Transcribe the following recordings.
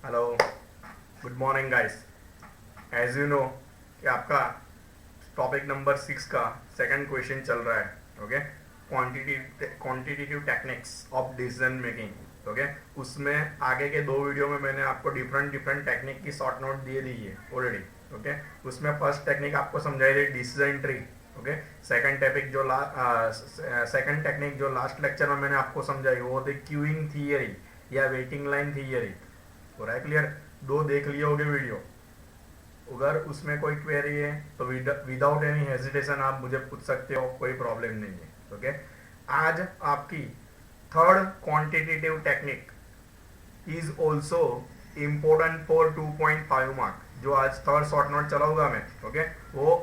Hello, good morning guys. As you know कि आपका topic number 6 का सेकंड क्वेश्चन चल रहा है। Okay, quantitative techniques of decision making. Okay, उसमें आगे के दो वीडियो में मैंने आपको डिफरेंट डिफरेंट टेक्निक की शॉर्ट नोट दे दी है ऑलरेडी। ओके, उसमें फर्स्ट टेक्निक आपको समझाई थी decision tree. Okay, second technique जो लास्ट लेक्चर में मैंने आपको समझाई वो थी क्यूइंग थियरी या वेटिंग लाइन थियरी। हो रहा है क्लियर? दो देख लिए होगे वीडियो। अगर उसमें कोई क्वेरी है तो विदाउट एनी हेजिटेशन आप मुझे पूछ सकते हो, कोई प्रॉब्लम नहीं है। ओके, आज आपकी third quantitative technique is also important for 2.5 mark. जो आज थर्ड शॉर्ट नोट चलाऊंगा मैं, ओके, वो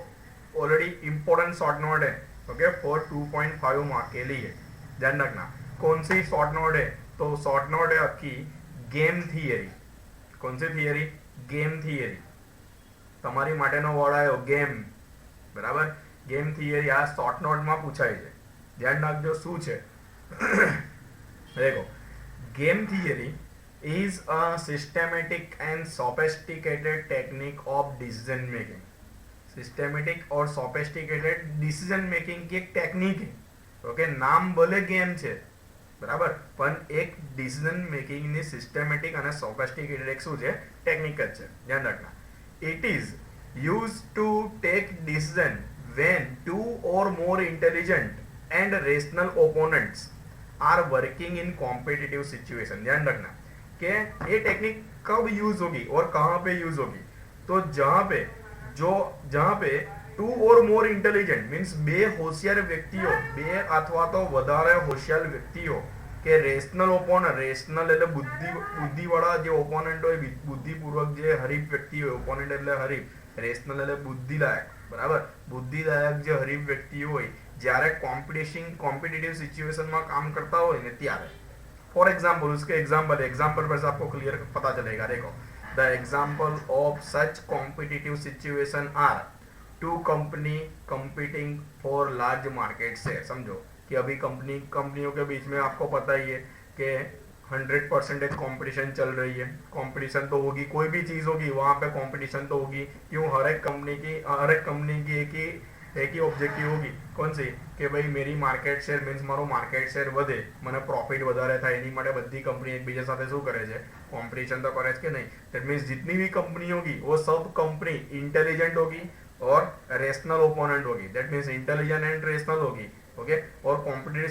ऑलरेडी इम्पोर्टेंट शॉर्ट नोट है। ओके, फॉर 2.5 मार्क के लिए ध्यान रखना। कौन सी शॉर्ट नोट है? तो शॉर्ट नोट है आपकी गेम थियरी। कौन सी थियरी? Game theory. તમારી માટેનો વર્ડ આવ્યો ગેમ, બરાબર? ગેમ થિયરી આ શોર્ટ નોટમાં પૂછાય છે, ધ્યાન રાખજો શું છે। देखो, game theory is a systematic and sophisticated technique of decision making। Systematic और सोफिस्टिकेटेड डिसीजन मेकिंग की एक टेक्निक है। ओके, नाम भले गेम છે બરાબર, પણ એક ડિસિઝન મેકિંગ ની સિસ્ટેમેટિક અને સોફિસ્ટિકેટેડ એક શું છે? ટેકનિક જ છે, ધ્યાન રાખના। It is used to take decision when two or more intelligent and rational opponents are working in competitive situation। ध्यान रखना कि ये टेक्निक कब यूज होगी और कहाँ पे यूज होगी। तो जहाँ पे to or more intelligent means बे होशियार व्यक्तिओ, बे अथवा तो વધારે હોશિયાર વ્યક્તિઓ કે રેશનલ ઓપોનન્ટ, રેશનલ એટલે બુદ્ધિવાળા જે ઓપોનન્ટ હોય, બુદ્ધિપૂર્વક જે હરીફ વ્યક્તિ હોય, ઓપોનન્ટ એટલે હરીફ, રેશનલ એટલે બુદ્ધિદાયક, બરાબર? બુદ્ધિદાયક જે હરીફ વ્યક્તિ હોય જ્યારે कॉम्पिटिटिव सिचुएशन में काम करता हो ने ત્યારે। फॉर एग्जाम्पल, उसके एग्जाम्पल पर से आपको क्लियर पता चलेगा। देखो, the example of such competitive situation are two company competing for large market share. समझो कि अभी कंपनियों के बीच में आपको पता ही है कि 100% कंपटीशन चल रही है। कंपटीशन तो होगी, कोई भी चीज होगी वहां पे कंपटीशन तो होगी। क्यों? हर एक कंपनी की एक ही ऑब्जेक्टिव होगी। कौन सी? कि भाई मेरी मार्केट शेयर मीन्स मारो मार्केट शेयर વધે, મને प्रॉफिट વધારે થાય, એની માટે બધી कंपनी એકબીજા સાથે શું કરે છે? कॉम्पिटिशन तो करे कि नहीं। दैट मीन्स जितनी भी कंपनी होगी वो सब कंपनी इंटेलिजेंट होगी और रेशनल ओपोनेंट होगी। That means intelligent and rational होगी। ओके, और कॉम्पिटिटिव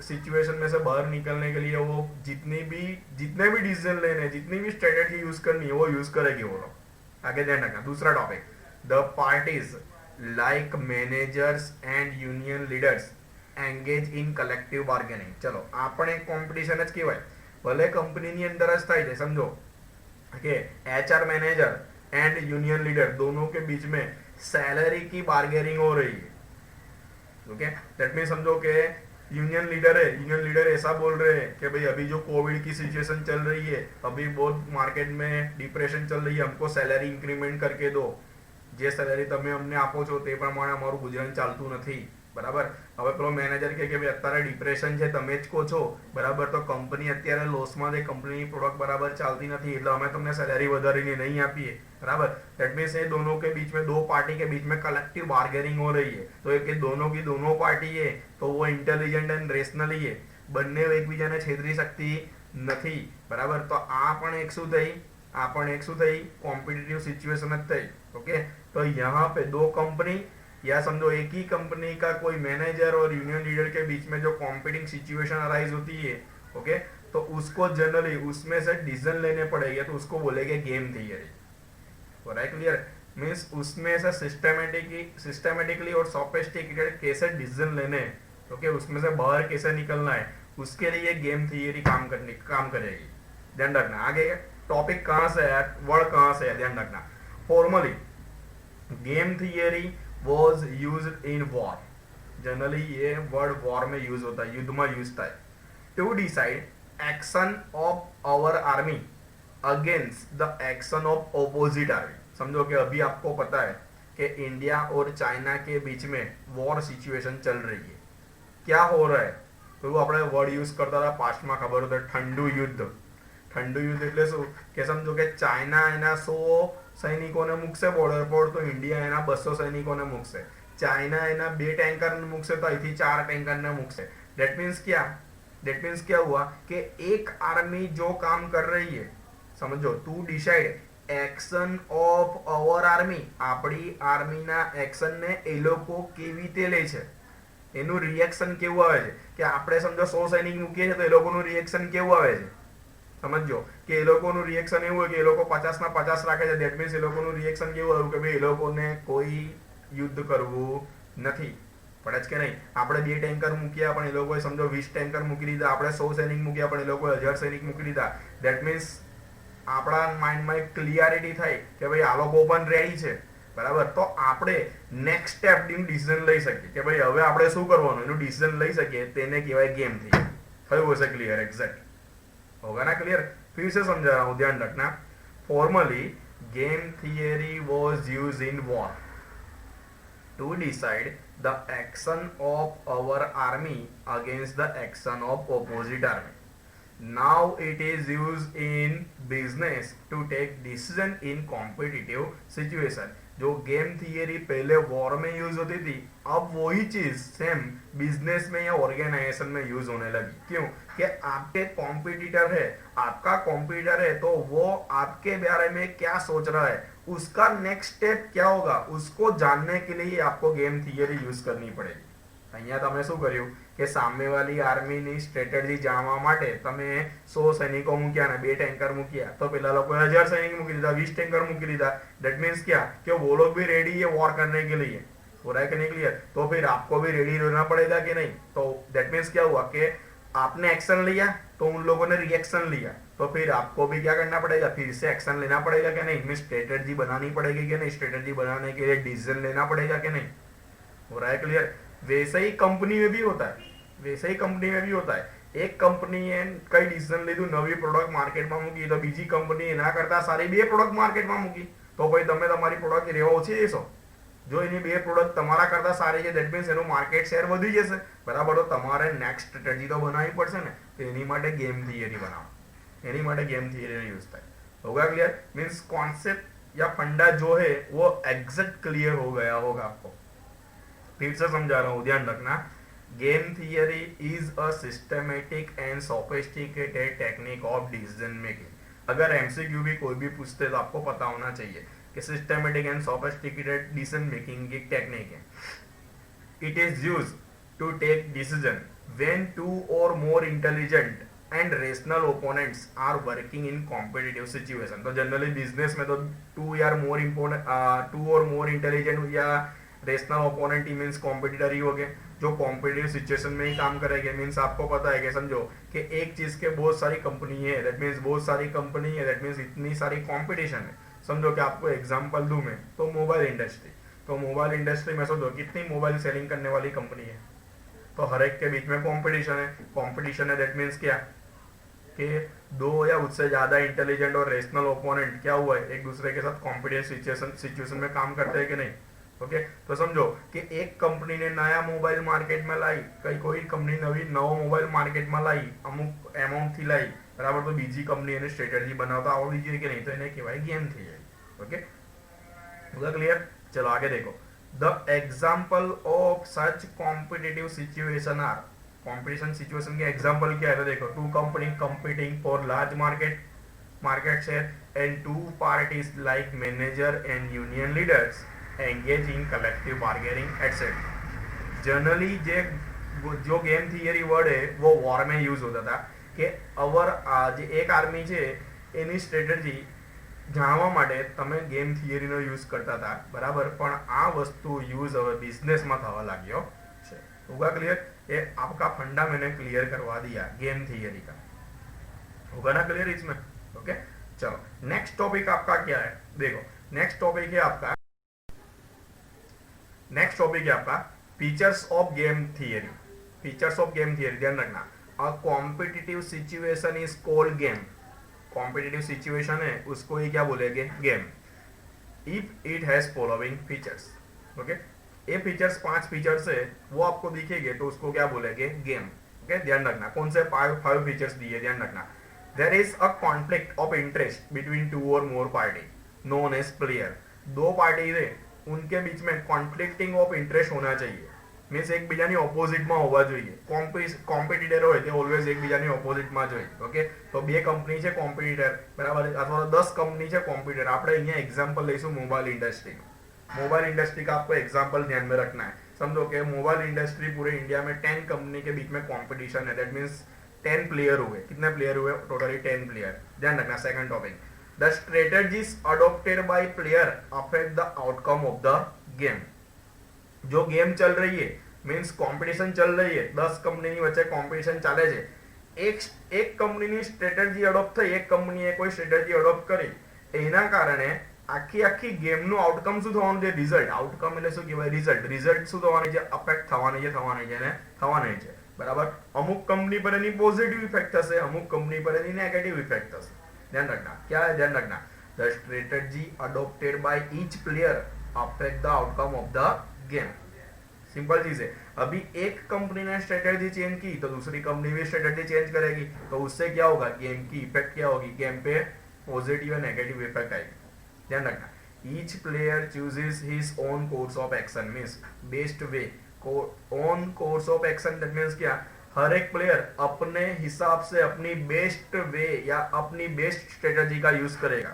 सिचुएशन में से बाहर निकलने के लिए वो जितने भी डिसीजन लेने, जितनी भी स्ट्रेटेजी यूज करनी है वो यूज करेगी वो लोग। आगे ध्यान रखना। दूसरा topic, the parties like managers and union leaders engage in collective bargaining. चलो, આપણે કોમ્પિટિશન જ કહેવાય, ભલે કંપનીની અંદર જ થાય છે। समझो कि HR manager and union leader दोनों के बीच में सैलरी की बार्गेनिंग हो रही है। ओके, दैट मीन समझो कि यूनियन लीडर ऐसा बोल रहे हैं कि भाई अभी जो कोविड की सिचुएशन चल रही है, अभी बहुत मार्केट में डिप्रेशन चल रही है, हमको सैलरी इंक्रीमेंट करके दो। જે સેલેરી તમે અમને આપો છો તે પ્રમાણે અમારું ગુજરાન ચાલતું નથી, બરાબર? હવે પેલો મેનેજર કે ભાઈ અત્યારે ડિપ્રેશન છે, તમે જ કહો છો, બરાબર? તો કંપની અત્યારે લોસમાં છે, કંપનીની પ્રોડક્ટ બરાબર ચાલતી નથી, એટલે અમે તમને સેલેરી વધારીને નહીં આપીએ, બરાબર? दैट मीन्स ये दोनों के बीच में, दो पार्टी के बीच में कलेक्टिव बार्गेनिंग हो रही है। तो एक दोनों की दोनों पार्टी है तो वो इंटेलिजेंट एंड रेशनली है, બંને એકબીજાને છેતરી શકતી નથી, બરાબર? તો આ પણ એક શું થઈ? આ પણ એક શું થઈ? કોમ્પિટિટિવ સિચ્યુએશન જ થઈ। ओके, तो यहाँ पे दो कंपनी या समझो एक ही कंपनी का कोई मैनेजर और यूनियन लीडर के बीच में जो कॉम्पिटिंग सिचुएशन अराइज होती है, ओके, तो उसको जनरली उसमें से डिसीजन लेने पड़ेंगे, तो उसको बोलेंगे गेम थियरी। हो रहा है क्लियर? मीन्स उसमें से सिस्टेमेटिकली और सोफिस्टिकेटेड कैसे डिसीजन लेने हैं, ओके, उसमें से बाहर कैसे निकलना है, उसके लिए गेम थियरी काम करेगी। ध्यान रखना। आगे टॉपिक कहाँ से है, वर्ड कहाँ से है, ध्यान रखना। Formally game theory was use in war. Generally ये वर्ड वॉर में यूज होता है, युद्ध में यूज होता है। To decide action of our army against the action of opposite army. समझो कि अभी आपको पता है कि इंडिया और चाइना के बीच में वॉर सिचुएशन चल रही है। क्या हो रहा है? तो वो अपने वर्ड यूज करता था पास्ट में, खबर होता ठंडू युद्ध। ઠંડુ યુદ્ધ એટલે શું કે સમજો કે ચાઇના એના 100 સૈનિકોને મૂકશે બોર્ડર પર, તો ઇન્ડિયા એના 200 સૈનિકોને મૂકશે. ચાइना एना 2 टैंकर मुकसे तो અહીંથી 4 टैंकर ने मुकसे. दैट मीन्स क्या हुआ कि एक आर्मी जो काम कर रही है, समझो, to decide action of our army, આપણી આર્મીના એક્શન ને એ લોકો કેવી રીતે લે છે, એનું રિએક્શન કેવું આવે છે. કે આપણે સમજો 100 સૈનિક મૂકીએ છે તો એ લોકોનું રિએક્શન કેવું આવે છે, સમજો કે એ લોકોનું રિએક્શન એવું હોય કે એ લોકો 50 ના 50 રાખે છે. ધેટ મીન્સ એ લોકોનું રિએક્શન કેવું આવ્યું કે ભાઈ એ લોકોને કોઈ યુદ્ધ કરવું નથી. પડે જ કે નહીં. આપણે 2 ટેન્કર મૂક્યા પણ એ લોકોએ સમજો 20 ટેન્કર મૂકી દીધા, આપણે 100 સૈનિક મૂક્યા પણ એ લોકોએ 1000 સૈનિક મૂકી દીધા. ધેટ મીન્સ આપણા માઇન્ડમાં એક ક્લિયરિટી થાય કે ભાઈ આ લોકો પણ રેડી છે, બરાબર. તો આપણે નેક્સ્ટ સ્ટેપની ડિસિઝન લઈ શકીએ કે ભાઈ હવે આપણે શું કરવાનું, એનું ડિસિઝન લઈ શકીએ. તેને કહેવાય गेम थियरी. થયું હશે ક્લિયર? એક્ઝેક્ટ होगा ना क्लियर? फिर से समझा रहा हूँ, ध्यान रखना. Formally game theory was use in war to decide the action of our army against the action of opposite army. Now it is used in business to take decision in competitive situation. जो game theory पहले war में use होती थी, अब वही चीज same business में या ऑर्गेनाइजेशन में यूज होने लगी. क्यों? कि आपके कॉम्पिटिटर है, आपका कॉम्पिटिटर है, तो वो आपके बारे में क्या सोच रहा है, उसका नेक्स्ट स्टेप क्या होगा, उसको जानने के लिए आपको गेम थियरी यूज करनी पड़ेगी. અહીંયા તમે શું કર્યું કે સામેવાળી આર્મીની સ્ટ્રેટેજી જાણવા માટે તમે 100 સૈનિકો મૂક્યા ને 2 ટેન્કર મૂક્યા, તો પેલા લોકોએ 1000 સૈનિક મૂકી દીધા, 20 ટેન્કર મૂકી દીધા. दैट मीन्स क्या कि वो लोग भी रेडी है वॉर करने के लिए. हो रहा है कि नहीं क्लियर? तो फिर आपको भी रेडी रहना पड़ेगा कि नहीं. तो दैट मीन्स क्या हुआ कि आपने एक्शन लिया तो उन लोगों ने रिएक्शन लिया, तो फिर आपको भी क्या करना पड़ेगा, फिर से एक्शन लेना पड़ेगा कि नहीं. मीन्स स्ट्रेटेजी बनानी पड़ेगी कि नहीं. स्ट्रेटेजी बनाने के लिए डिसीजन लेना पड़ेगा कि नहीं. हो रहा है क्लियर? वैसे ही कंपनी में भी होता है. एक कंपनी कई डिसीजन લીધું, નવી પ્રોડક્ટ માર્કેટમાં મૂકી, તો બીજી કંપની એના કરતા સારી 2 પ્રોડક્ટ માર્કેટમાં મૂકી, તો ભાઈ તમે તમારી પ્રોડક્ટ રેવા ઓછી દેશો. જો એની 2 પ્રોડક્ટ તમારા કરતા સારી છે, ધેટ મીન્સ એનું માર્કેટ શેર વધી જશે, બરાબર. તો તમારે નેક્સ્ટ સ્ટ્રેટેજી તો બનાવવી પડશે ને. તો એની માટે ગેમ થિયરી બનાવો, એની માટે गेम थियरी यूज થાય. होगा क्लियर? मीन्स कॉन्सेप्ट या फंडा जो है वो एग्जैक्ट क्लियर हो गया होगा आपको. फिर से समझा रहा हूँ, ध्यान रखना. Game theory is a systematic and sophisticated technique of decision making. अगर एमसीक्यू भी कोई भी पूछते तो आपको पता होना चाहिए कि systematic and sophisticated decision making की टेक्निक है. It is use to take decision when 2 or more intelligent and rational opponents are working in competitive situation. तो जनरली बिजनेस में तो 2 और मोर इंटेलिजेंट या रेशनल ओपोनेंट ही means competitor ही हो गए, जो कॉम्पिटिटिव सिचुएशन में ही काम करेंगे. मीन्स आपको पता है कि समझो कि एक चीज के बहुत सारी कंपनी है, दैट मीन्स बहुत सारी कंपनी है, दैट मीन्स इतनी सारी कंपटीशन है. समझो कि आपको एग्जांपल दूं मैं, तो मोबाइल इंडस्ट्री. तो मोबाइल इंडस्ट्री में समझो कितनी मोबाइल सेलिंग करने वाली कंपनी है, तो हर एक के बीच में कंपटीशन है. दैट मीन्स क्या कि 2 या उससे ज्यादा इंटेलिजेंट और रेशनल ओपोनेंट क्या हुआ है, एक दूसरे के साथ कॉम्पिटिटिव सिचुएशन में काम करते हैं कि नहीं. ओके. तो समझो कि एक कंपनी ने नया मोबाइल मार्केट में लाई, कोई कंपनी नવો मोबाइल मार्केट में लाई, अमुक एमाउंट थी लाई, बराबर. तो बीजी कंपनी ने स्ट्रेटेजी बनावता आवड़ी જોઈએ કે નહીં, તો એને કહેવાય गेम थियरी. ओके. होगा क्लियर? चलो आगे देखो. The example of such competitive situation are. Competition situation के एग्जांपल क्या है, तो देखो, 2 company competing for large market share and 2 parties like manager and union leaders engage in collective bargaining etc. Generally जो गेम थियरी वर्ड है वो war में use होता था કે જે એક આર્મી છે એની સ્ટ્રેટેજી જાણવા માટે તમે गेम थियरीનો યુઝ કરતા હતા, બરાબર. પણ આ વસ્તુ યુઝ હવે બિઝનેસમાં થવા લાગ્યો છે. होगा क्लियर? ये आपका फंडा मैंने क्लियर करवा दिया गेम थियरी का. होगा ना क्लियर इसमें? ओके. चलो नेक्स्ट टॉपिक आपका क्या है, देखो. नेक्स्ट टॉपिक है आपका features of game theory. Features of game theory, ध्यान रखना. A competitive situation is called game. Competitive situation है उसको ही क्या बोलेंगे, game. If it has following features. Okay. ये फीचर्स 5 फीचर्स है, वो आपको दिखेंगे तो उसको क्या बोलेंगे, गेम. ओके. ध्यान रखना. कौन से 5 फीचर्स दिए, ध्यान रखना. There is a conflict of interest between two or more party known as player. दो पार्टी है उनके बीच में कॉन्फ्लिक्टिंग ऑफ इंटरेस्ट होना चाहिए, मीन्स એકબીજાની ઓપોઝિટમાં હોવા જોઈએ। કોમ્પિટિટર હોય તે ઓલવેઝ એકબીજાની ઓપોઝિટમાં જોઈએ। ઓકે, તો બે કંપની છે કોમ્પિટિટર, બરાબર, અથવા તો 10 કંપની છે કોમ્પિટિટર। આપણે અહીંયા एग्जांपल લઈશું મોબાઈલ इंडस्ट्री। मोबाइल इंडस्ट्री का आपको एग्जांपल ध्यान में रखना है। समझो कि मोबाइल इंडस्ट्री पूरे इंडिया में 10 कंपनी के बीच में कंपटीशन है, दैट मीन्स 10 प्लेयर हुए। कितने प्लेयर हुए? Totally 10 player. ध्यान रखना। Second topic, the strategies adopted by player affect the outcome of the game. जो गेम चल रही है मीन्स कॉम्पिटिशन चल रही है, 10 कंपनी वच्चे कॉम्पिटिशन चाले छे, एक कंपनी स्ट्रेटेजी अडॉप्ट थई, एक कंपनीए कोई स्ट्रेटेजी अडॉप्ट करी, एना कारणे આખી આખી ગેમનું આઉટકમ શું થવાનું છે? રિઝલ્ટ। આઉટકમ એટલે શું કહેવાય? રિઝલ્ટ। રિઝલ્ટ શું થવાની છે? અફેક્ટ થવાની છે ને થવાની છે, બરાબર। અમુક કંપની પર એની પોઝિટિવ ઇફેક્ટ થશે, અમુક કંપની પર એની નેગેટિવ ઇફેક્ટ થશે। ध्यान रखना। क्या है? ध्यान रखना। The strategy adopted by each player affect the outcome of the game. Simple चीज है। अभी एक कंपनी ने स्ट्रेटेजी चेंज की तो दूसरी कंपनी भी स्ट्रेटेजी चेंज करेगी, तो उससे क्या होगा? गेम की इफेक्ट क्या होगी? गेम पे पॉजिटिव या नेगेटिव इफेक्ट आएगी। ध्यान रखना। Each player chooses his own course of action, means best way. Own course of action that means क्या? हर एक प्लेयर अपने हिसाब से अपनी बेस्ट वे या अपनी बेस्ट स्ट्रेटेजी का यूज करेगा।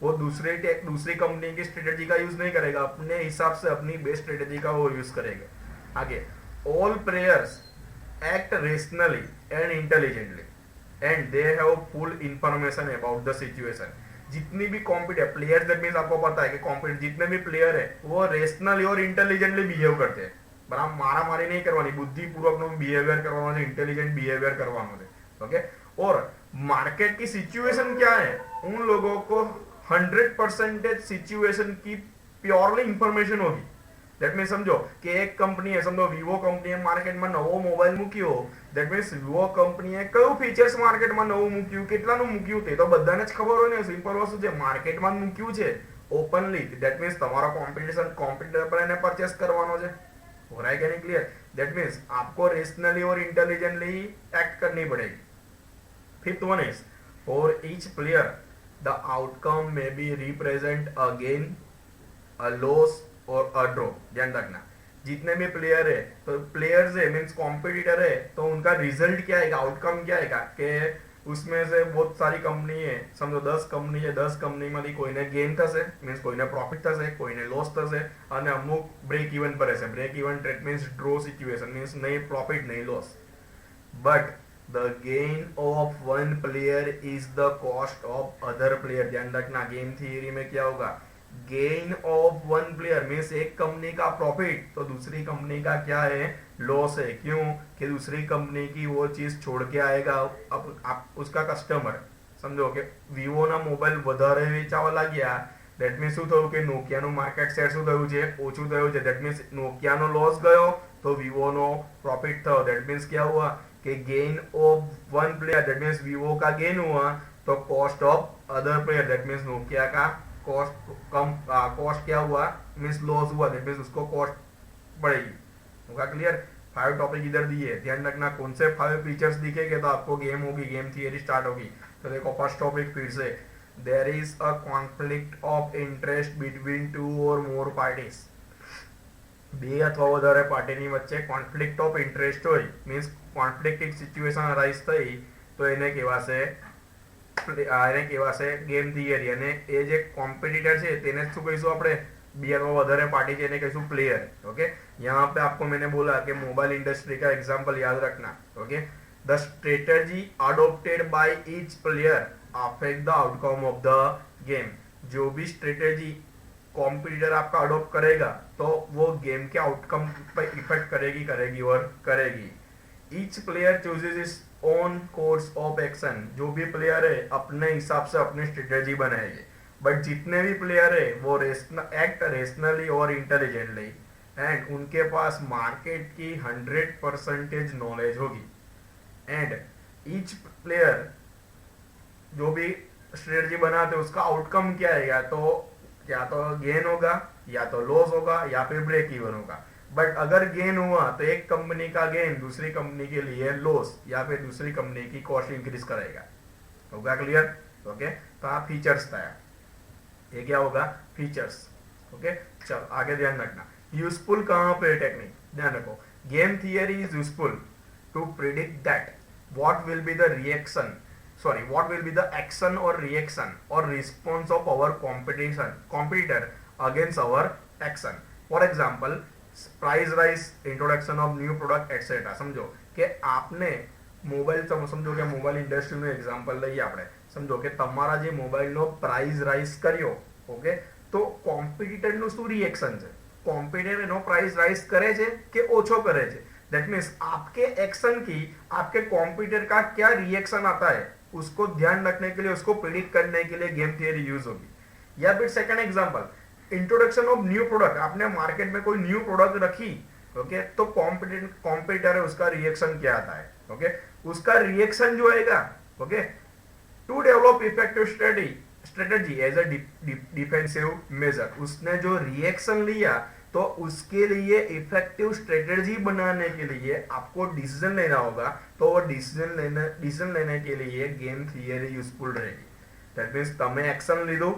वो दूसरी कंपनी की स्ट्रेटेजी का यूज नहीं करेगा, अपने हिसाब से अपनी बेस्ट स्ट्रेटेजी का वो यूज करेगा। आगे, all players act rationally and intelligently and they have full information about the situation. जितनी भी कॉम्पिटिटर प्लेयर्स दैट मींस आपको पता है कि कॉम्पिटिटर जितने भी प्लेयर है वो रेशनली और इंटेलिजेंटली बिहेव करते हैं, बराबर। मारामारी नहीं करवानी, बुद्धिपूर्वक नो बिहेवियर करवाना है, इंटेलिजेंट बिहेवियर करवाना है। ओके, और मार्केट की सिचुएशन क्या है? उन लोगों को 100% सिचुएशन की प्योरली इंफॉर्मेशन होगी। दैट मीन्स समझो कि एक कंपनी है, समझो वीवो कंपनी है, मार्केट में नवो मोबाइल मूक्यो, दैट मीन्स वीवो कंपनीए કયું ફીચર્સ માર્કેટમાં નવું મૂક્યું, કેટલાનું મૂક્યું તે તો બધાને જ ખબર હોય ને। સિમ્પલ વસ્તુ છે, માર્કેટમાં મૂક્યું છે ઓપનલી, दैट मीन्स તમારો કોમ્પિટિટર પર એને પરચેસ કરવાનો છે। हो रहा है क्या? नहीं क्लियर? दैट मीन्स आपको रेशनली और इंटेलिजेंटली एक्ट करनी पड़ेगी। Fifth one is for each player the outcome may be represent a gain, a loss और अ ड्रॉ। ध्यान रखना। जितने भी प्लेयर है तो प्लेयर्स है मीन्स कॉम्पिटिटर है, तो उनका रिजल्ट क्या आएगा? आउटकम क्या आएगा? कि उसमें से बहुत सारी कंपनी है, समझो 10 कंपनी है, 10 कंपनी માંથી કોઈને ગેઇન થશે, મીન્સ કોઈને પ્રોફિટ થશે, કોઈને લોસ થશે, અને અમુક બ્રેક ઇવન પર હશે। Break even trade means draw situation, means નહીં પ્રોફિટ નહીં loss. But the gain of one player is the cost of other player. ध्यान रखना। गेम थियरी में क्या होगा? Gain of one player means एक कंपनी का प्रॉफिट तो दूसरी कंपनी का क्या है? लॉस है। क्यों? कि दूसरी कंपनी की वो चीज छोड़ के आएगा अब आप उसका कस्टमर। समझो कि वीवो ना मोबाइल વધારે વેચાવા લાગ્યા, ધેટ મીન્સ શું થયું? કે નોકિયાનું માર્કેટ શેર શું થયું છે? ઓછું થયું છે। ધેટ મીન્સ નોકિયાનો લોસ ગયો તો વીવોનો प्रॉफिट થયો। ધેટ मीन्स क्या हुआ? कि gain of one player that means Vivo का गेन हुआ, तो cost of other player that means Nokia का कॉस्ट कम, कॉस्ट क्या हुआ? मीन्स लॉस हुआ। दैट मीन्स उसको कॉस्ट बढ़ेगी। होगा क्लियर? 5 टॉपिक इधर दिए, ध्यान रखना। कौन से 5 फीचर्स दिखेंगे तो आपको गेम होगी, गेम थियरी स्टार्ट होगी। तो देखो फर्स्ट टॉपिक फिर से, there is a conflict of interest between two or more parties. બે અથવા વધારે પાર્ટીની વચ્ચે કોન્ફ્લિક્ટ ઓફ ઇન્ટરેસ્ટ હોય, મીન્સ કોન્ફ્લિક્ટિવ સિચ્યુએશન અરાઇઝ થઈ તો એને કહેવાશે ગેમ થિયરી। અને એ જે કોમ્પિટિટર છે તેને શું કહીશું આપણે? બે અથવા વધારે પાર્ટી છે એને કહીશું પ્લેયર। ओके, यहाँ पे आपको मैंने बोला कि मोबाइल इंडस्ट्री का एग्जांपल याद रखना। Okay, the strategy adopted by each player affect the outcome of the game. जो भी स्ट्रेटेजी कॉम्पिटिटर आपका अडॉप्ट करेगा तो वो गेम के आउटकम पर इफेक्ट करेगी। Each player chooses is own course of action. जो भी प्लेयर है अपने हिसाब से अपनी स्ट्रेटेजी बनाएंगे, बट जितने भी प्लेयर है वो एक्ट रेशनली और इंटेलिजेंटली एंड उनके पास मार्केट की 100% नॉलेज होगी। एंड ईच प्लेयर जो भी स्ट्रेटेजी बनाते उसका आउटकम क्या आएगा? तो या तो गेन होगा, या तो लॉस होगा, या फिर ब्रेक इवन होगा। बट अगर गेन हुआ तो एक कंपनी का गेन दूसरी कंपनी के लिए लॉस, या फिर दूसरी कंपनी की कॉस्ट इंक्रीज करेगा। होगा क्लियर? ओके, तो आ फीचर्स था, ये क्या होगा? फीचर्स। ओके, चलो आगे ध्यान रखना। यूजफुल कहां पे टेक्निक, ध्यान रखो। Game theory is useful to predict that what will be the reaction, sorry, what will be the action or reaction or response of our competitor against our action. For example, price rise, introduction of new product etc. समझो कि आपने mobile સમજો કે mobile ઇન્ડસ્ટ્રીનું example લઈએ આપણે, સમજો કે તમારા જે મોબાઈલનો પ્રાઇસ રાઇઝ કર્યો, ઓકે, તો કોમ્પિટિટરનું શું રિએક્શન છે? કોમ્પિટિટર એનો પ્રાઇસ રાइज करे છે કે ઓછો કરે છે? दैट मीन्स आपके एक्शन की आपके कॉम्पिटिटर का क्या रिएक्शन आता है, उसको ध्यान रखने के लिए, उसको प्रिडिक्ट करने के लिए गेम थियरी यूज होगी। या फिर second example, introduction of new product, आपने मार्केट में कोई न्यू प्रोडक्ट रखी, ओके, तो कॉम्पिटिटर है उसका रिएक्शन क्या आता है? ओके, उसका रिएक्शन जो आएगा, okay, to develop effective strategy as a defensive measure, उसने जो रिएक्शन लिया तो उसके लिए इफेक्टिव स्ट्रेटेजी बनाने के लिए आपको डिसीजन लेना होगा, तो वो डिसीजन लेने के लिए गेम थियरी यूजफुल रहेगी। दैट मीन्स તમે એક્શન લીધું,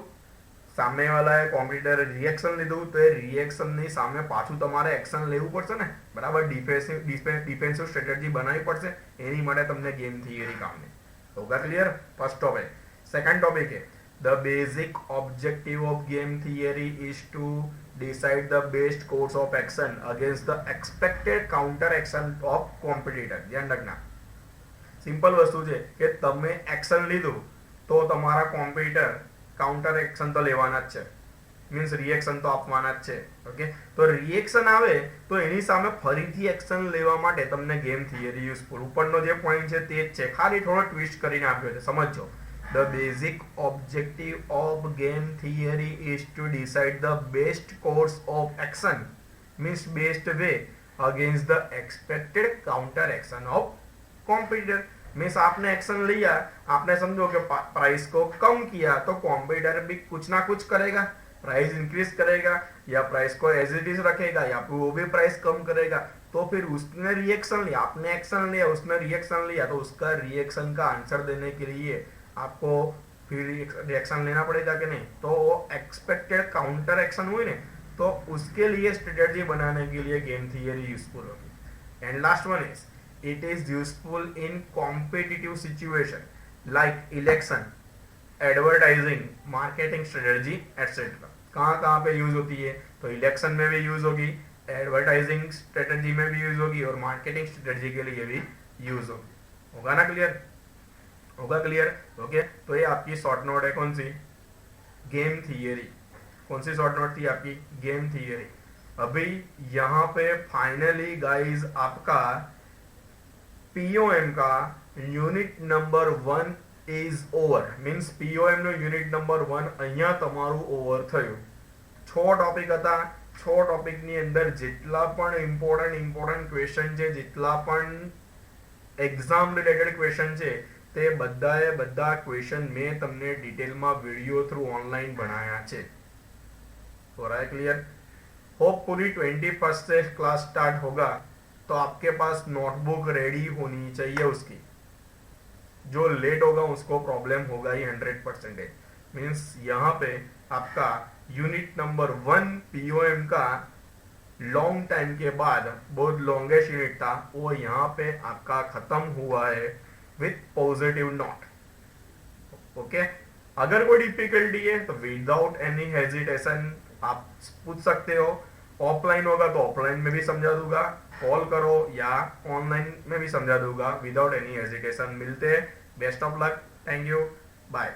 સામેવાળાએ કોમ્પિટિટરે રિએક્શન લીધું, તો એ રિએક્શનની સામે પાછું તમારે એક્શન લેવું પડશે ને, બરાબર? ડિફેન્સિવ સ્ટ્રેટેજી બનાવવી પડશે, એની માટે તમને ગેમ થિયરી કામની હોगा। Clear? First topic. Second topic है the basic objective of game theory is to decide the best course of action against the expected counter action of competitor। ધ્યાન રાખના, સિમ્પલ વસ્તુ છે કે તમે એક્શન લીધું તો તમારા કોમ્પિટિટર કાઉન્ટર એક્શન તો લેવાના જ છે, મીન્સ રિએક્શન તો આપવાના જ છે, ઓકે? તો રિએક્શન આવે તો એની સામે ફરીથી એક્શન લેવા માટે તમને ગેમ થિયરી યુઝફુલ, ઉપરનો જે પોઈન્ટ છે તે જ છે, ખાલી થોડો ટ્વિસ્ટ કરીને આપ્યો છે, સમજો। The basic objective of game theory is to decide the best course of action, means best way against the expected counter action of competitor। Means आपने एक्शन लिया, आपने समझो कि प्राइस को कम किया, तो कॉम्पिटिटर भी कुछ ना कुछ करेगा, प्राइस इंक्रीज करेगा या प्राइस को एज इट इज रखेगा या फिर वो भी प्राइस कम करेगा। तो फिर उसने रिएक्शन लिया, आपने एक्शन लिया, उसने रिएक्शन लिया, तो उसका रिएक्शन का आंसर देने के लिए आपको फिर रिएक्शन लेना पड़ेगा कि नहीं? तो वो एक्सपेक्टेड काउंटर एक्शन हुई ने, तो उसके लिए स्ट्रेटेजी बनाने के लिए गेम थियरी यूजफुल होगी। And last one is it is useful in competitive situation like election, advertising, marketing strategy etcetera. कहाँ पे यूज होती है? तो इलेक्शन में भी यूज होगी, एडवर्टाइजिंग स्ट्रेटेजी में भी यूज होगी और मार्केटिंग स्ट्रेटेजी के लिए भी यूज होगी। होगा ना क्लियर? होगा क्लियर? ओके, तो ये आपकी शॉर्ट नोट है, कौन सी? Game theory. कौन सी शॉर्ट नोट थी आपकी? Game theory. अभी यहाँ पे फाइनली गाइज आपका पीओएम का unit number 1 is over, means POM નો યુનિટ નંબર 1 અહીંયા તમારું ઓવર થયું। 6 ટોપિક હતા, 6 ટોપિકની અંદર જેટલા પણ ઇમ્પોર્ટન્ટ ક્વેશ્ચન છે, જેટલા પણ એક્ઝામ રિલેટેડ ક્વેશ્ચન છે, તે બધાએ બધા ક્વેશ્ચન મેં તમને ડિટેલમાં વિડિયો થ્રુ ઓનલાઈન બનાવ્યા છે। हो रहा है क्लियर? होपफुली 21 से क्लास स्टार्ट होगा तो आपके पास नोटबुक रेडी होनी चाहिए उसकी। जो लेट होगा उसको प्रॉब्लम होगा ही 100%। मीन्स यहाँ पे आपका यूनिट नंबर 1 पीओएम का लॉन्ग टाइम के बाद बहुत लॉन्गेस्ट यूनिट था, वो यहाँ पे आपका खत्म हुआ है विथ पॉजिटिव नोट। ओके, अगर कोई डिफिकल्टी है तो विदाउट एनी हेजिटेशन आप पूछ सकते हो। ऑफलाइन होगा तो ऑफलाइन में भी समझा दूंगा, कॉल करो या ऑनलाइन में भी समझा दूंगा विदाउट एनी हेजिटेशन। मिलते हैं, best of luck, thank you, bye.